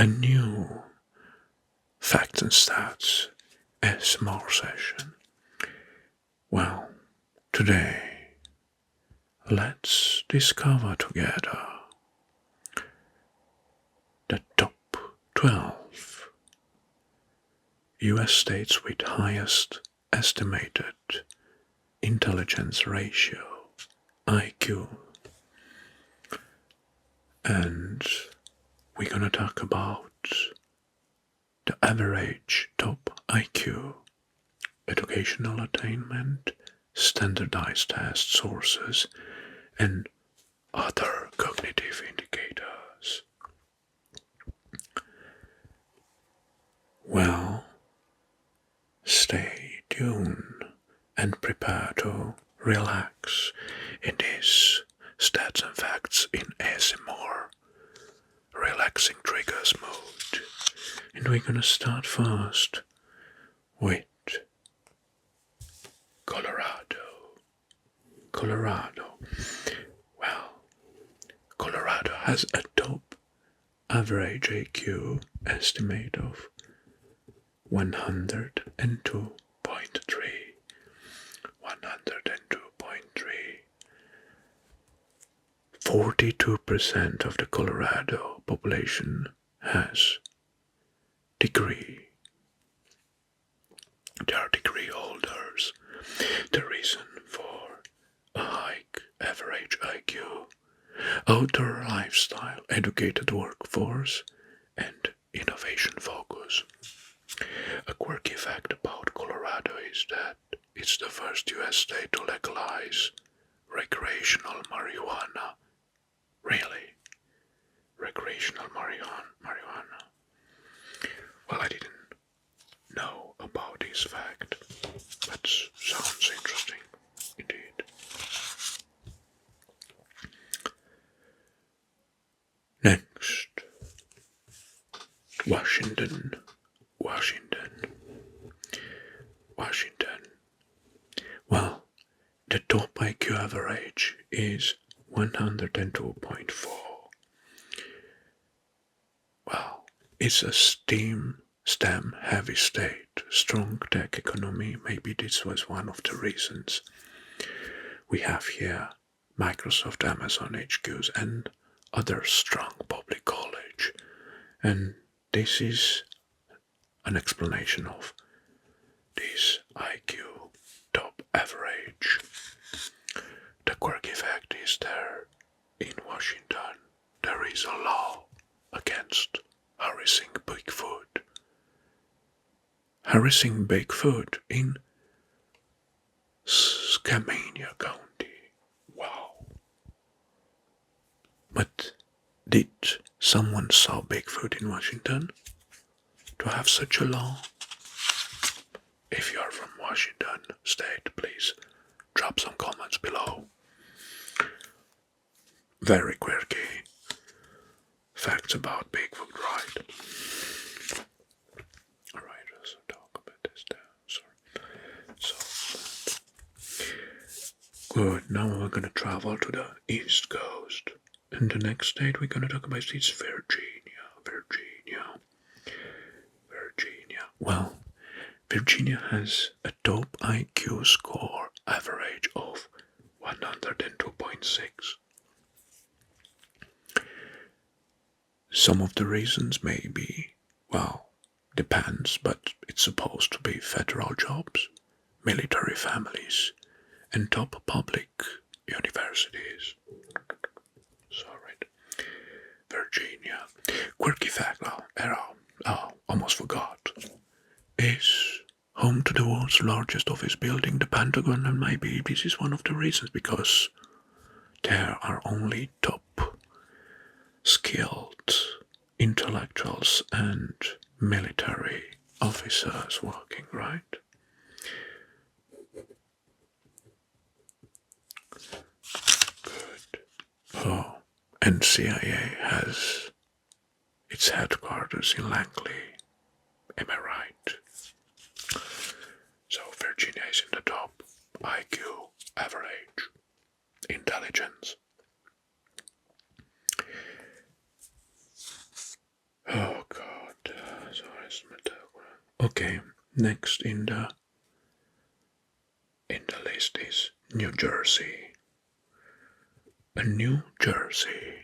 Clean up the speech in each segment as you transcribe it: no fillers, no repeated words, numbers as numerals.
a new Facts and Stats ASMR session. Well, today let's discover together the top 12 US states with highest estimated intelligence ratio, IQ. And we're gonna talk about the average top IQ, educational attainment, standardized test sources, and other cognitive indicators. Well, stay tuned and prepare to relax in this Stats and Facts in ASMR relaxing triggers mode. And we're gonna start first with Colorado. Well, Colorado has a top average IQ estimate of 102.3. 42% of the Colorado population has degree. They are degree holders. The reason for a high average IQ, outdoor lifestyle, educated workforce, and innovation focus. A quirky fact about Colorado is that it's the first US state to legalize recreational marijuana. Really? Recreational marijuana. Well, I didn't know about this fact, but sounds interesting indeed. Next, Washington. Well, the top IQ average is 102.4. Well, it's a STEM heavy state, strong tech economy. Maybe this was one of the reasons. We have here Microsoft, Amazon HQs, and other strong public college. And this is an explanation of this IQ top average. The quirky fact is there in Washington there is a law against harassing Bigfoot. Harassing Bigfoot in Skamania County. Wow. But did someone saw Bigfoot in Washington to have such a law? If you are from Washington State, please drop some comments below. Very quirky facts about Bigfoot, right? Alright, let's talk about this down. Sorry. Good, now we're gonna travel to the East Coast. And the next state we're gonna talk about is Virginia. Well, Virginia has a top IQ score average of 102.6. Some of the reasons may be, well, depends, but it's supposed to be federal jobs, military families, and top public universities. Sorry. Virginia. Quirky fact, almost forgot. Is home to the world's largest office building, the Pentagon, and maybe this is one of the reasons because there are only top skilled intellectuals and military officers working, right? Good. Oh, and CIA has its headquarters in Langley. Am I right? So Virginia is in the top IQ average intelligence. Oh God. Next in the list is New Jersey. New Jersey,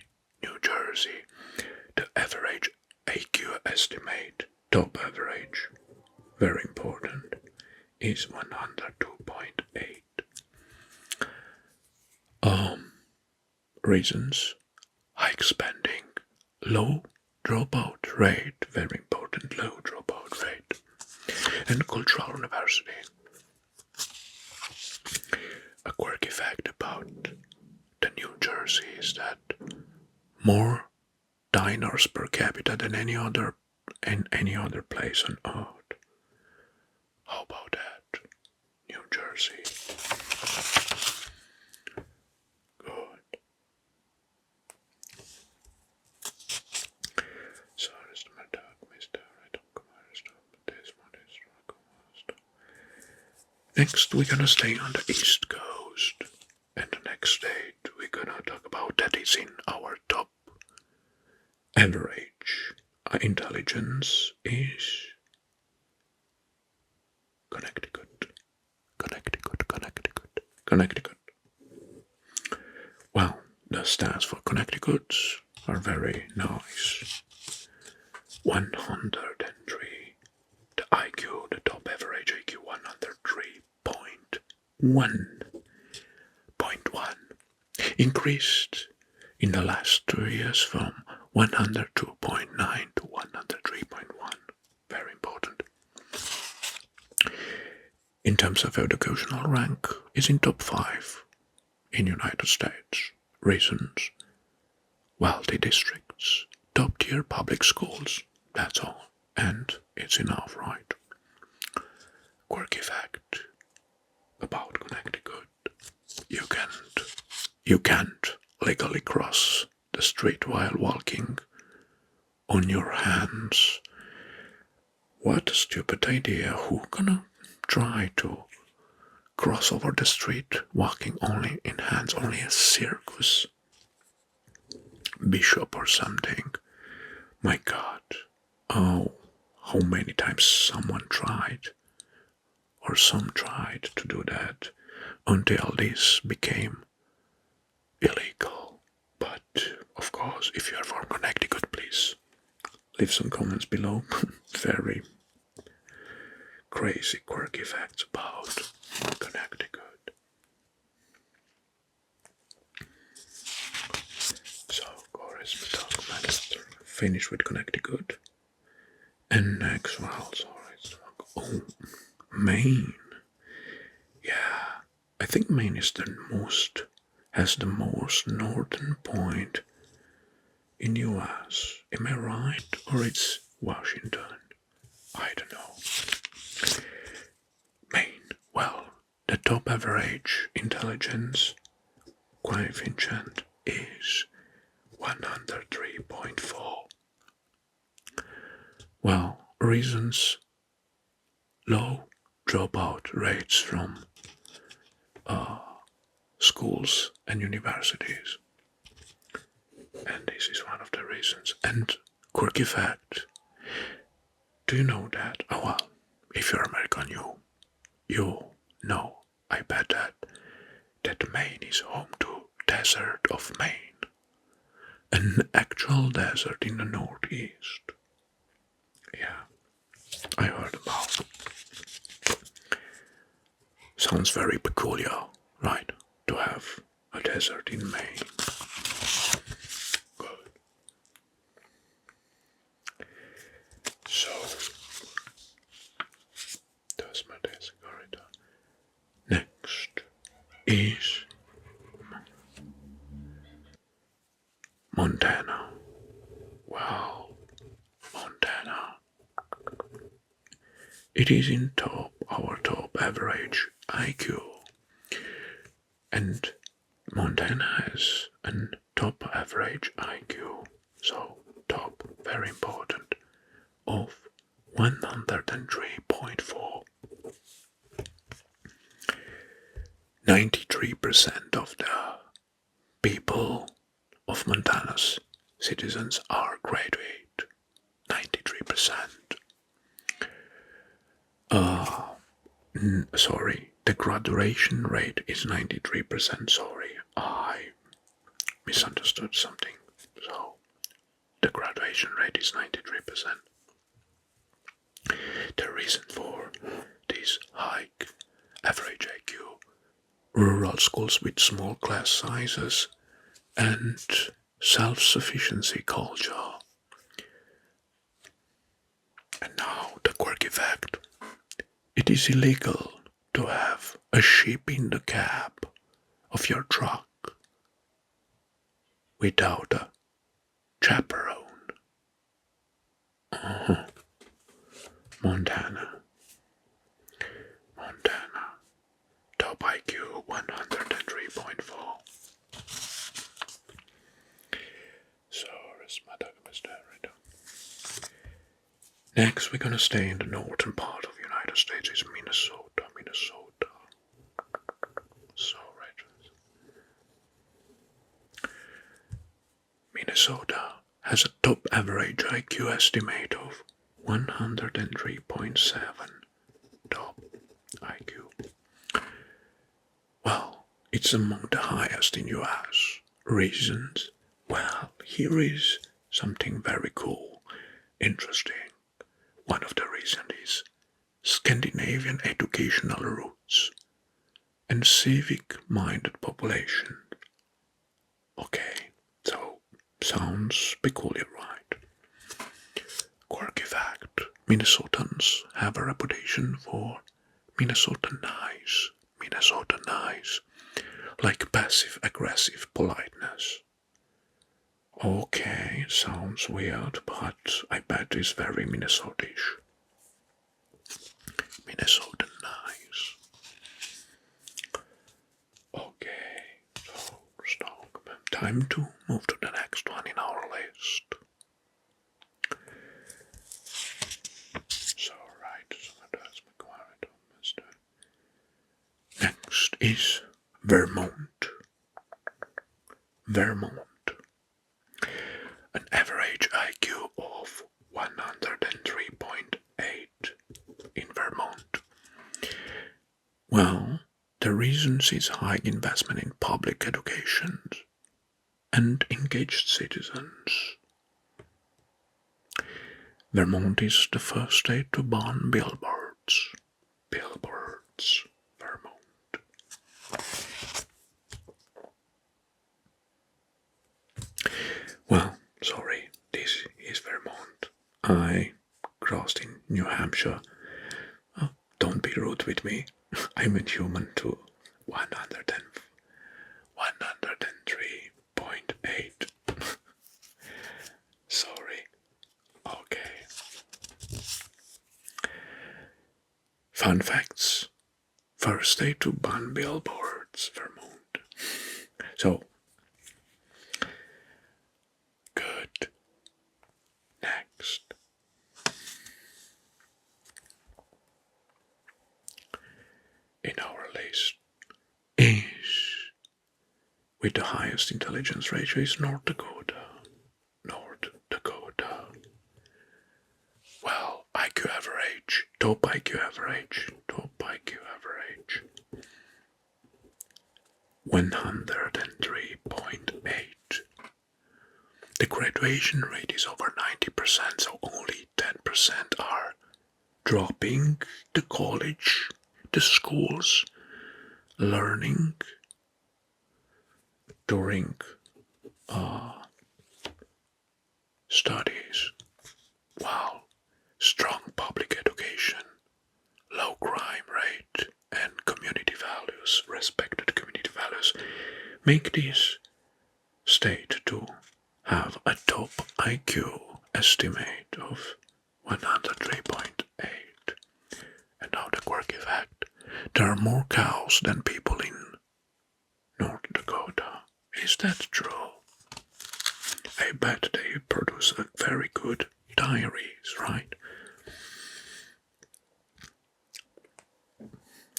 the average IQ estimate, top average, very important, is 102.8. Reasons: high spending, low dropout rate, very important, low dropout rate, and cultural university. A quirky fact about the New Jersey is that more diners per capita than any other place on earth. How about that? New Jersey. Good. Next, we're gonna stay on the East Coast, and the next state we're gonna talk about that is in our top average intelligence is Connecticut. Well, the stats for Connecticut are very nice. 103. The IQ, the top average IQ, 103.1. Increased in the last 2 years from 102.9 to 103.1. Very important. In terms of educational rank, is in top 5 in United States. Reasons: wealthy districts, top tier public schools, that's all. And it's enough, right? Quirky fact about Connecticut. You can't legally cross the street while walking on your hands. What a stupid idea. Who gonna try to cross over the street walking only in hands, only a circus bishop or something? My God. Oh, how many times someone tried or some tried to do that until this became illegal. But of course, if you are from Connecticut, please leave some comments below. Very crazy, quirky facts about Connecticut. So, finish with Connecticut. And next, Maine. Yeah, I think Maine is has the most northern point in US. Am I right? Or it's Washington? I don't know. Maine, well, the top average intelligence coefficient is 103.4. Well, reasons: low dropout rates from schools and universities. And this is one of the reasons. And quirky fact, do you know that? Oh well, if you're American, you know, I bet that Maine is home to Desert of Maine, an actual desert in the northeast. Yeah, I heard about. Sounds very peculiar, right? To have a desert in Maine. Good. So, that's my desk corridor. Next is Montana. Wow, Montana. It is in our top average IQ. And Montana has a top average IQ, so top, very important, of 103.4. 93% of the people of Montana's citizens are graduate. 93%. Sorry, the graduation rate is 93%. Sorry, I misunderstood something. So, the graduation rate is 93%. The reason for this high average IQ, rural schools with small class sizes, and self-sufficiency culture. And now the quirky fact. It is illegal to have a sheep in the cab of your truck without a chaperone. Montana. Top IQ 103.4. Next, we're gonna stay in the northern part of the United States. Is Minnesota. So right. Minnesota has a top average IQ estimate of 103.7. Top IQ. Well, it's among the highest in US. Reasons? Well, here is something very cool, interesting. One of the reasons is Scandinavian educational roots and civic-minded population. Okay, so sounds peculiar, right? Quirky fact, Minnesotans have a reputation for Minnesota nice, like passive-aggressive politeness. Okay, sounds weird, but I bet it's very Minnesotish. Minnesota nice. Okay, so stop. Time to move to the next one in our list. So that's next is Vermont. An average IQ of 103.8 in Vermont. Well, the reasons is high investment in public education and engaged citizens. Vermont is the first state to ban billboards. Vermont. Well, sorry, this is Vermont. I crossed in New Hampshire. Oh, don't be rude with me. I'm a human too. 103.8. Sorry. Okay. Fun facts. First state to ban billboards, Vermont. So, good. Next. In our list is, with the highest intelligence ratio, is North Dakota. Well, top IQ average, 103.8. The graduation rate is over 90%, so only 10% are dropping the college, the schools, learning during studies. Wow, strong public education, low crime rate, and community values, respected community values, make this state to have a top IQ estimate of 103.8. And now the quirky fact, there are more cows than people in North Dakota. Is that true? I bet they produce a very good dairies, right?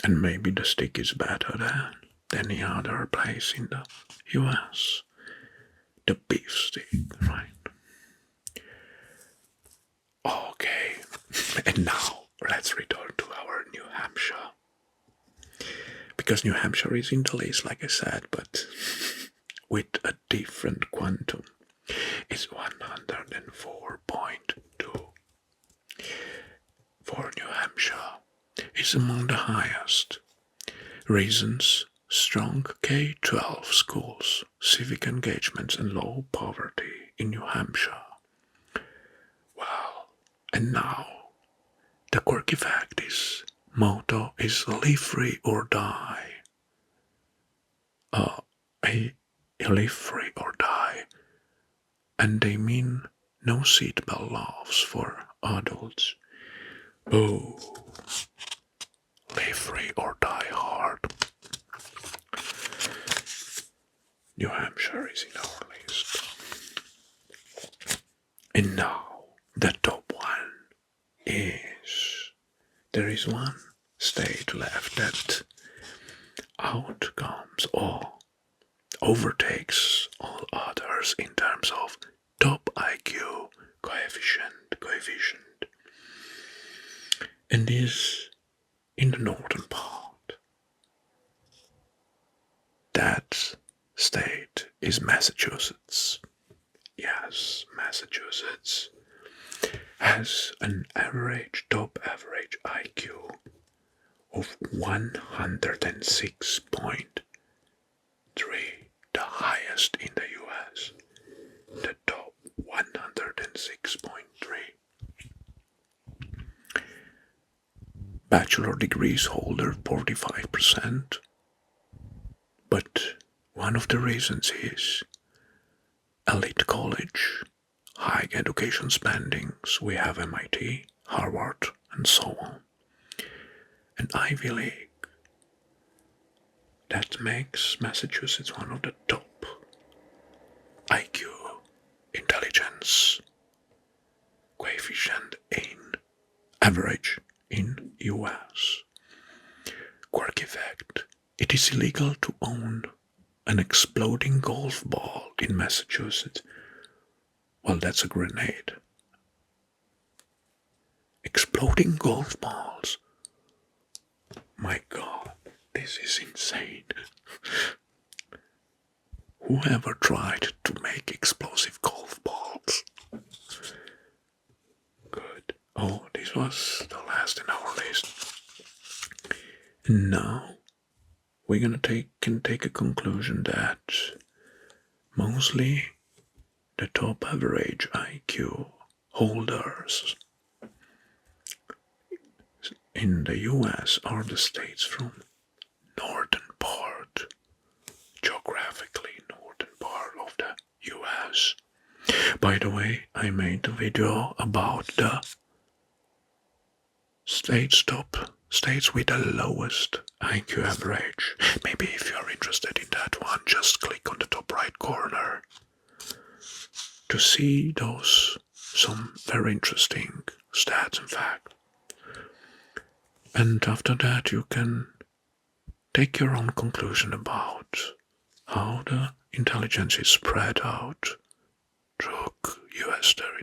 And maybe the stick is better than any other place in the US. The beef stick, right? Okay, and now let's return to our New Hampshire. Because New Hampshire is in the list, like I said, but with a different quantum. It's 104.2 for New Hampshire. It's among the highest. Reasons: strong K-12 schools, civic engagements, and low poverty in New Hampshire. Well, and now, the quirky fact is, motto is live free or die. Live free or die. And they mean no seatbelt laws for adults. Oh, live free or die hard. New Hampshire is in our list. And now, the top one is... There is one state left that outcomes or overtakes all others in terms of top IQ coefficient. And is in the northern part. That state is Massachusetts. Yes, Massachusetts has an top average IQ of 106.3, the highest in the US. The top 106.3. Bachelor degrees holder 45%. But one of the reasons is elite college, high education spendings. We have MIT, Harvard, and so on. And Ivy League. That makes Massachusetts one of the top IQ intelligence coefficient in average in US. Quirky fact: it is illegal to own an exploding golf ball in Massachusetts. Well, that's a grenade. Exploding golf balls. My God, this is insane. Whoever tried to make explosive golf balls? Good. Oh, this was the last in our list. And now we're gonna take a conclusion that mostly the top average IQ holders in the US are the states from northern part, geographically northern part of the US. By the way, I made a video about the top states with the lowest IQ average. Maybe if you're interested in that one, just click on the top right corner to see some very interesting stats and facts. And after that you can take your own conclusion about how the intelligence is spread out through US territory.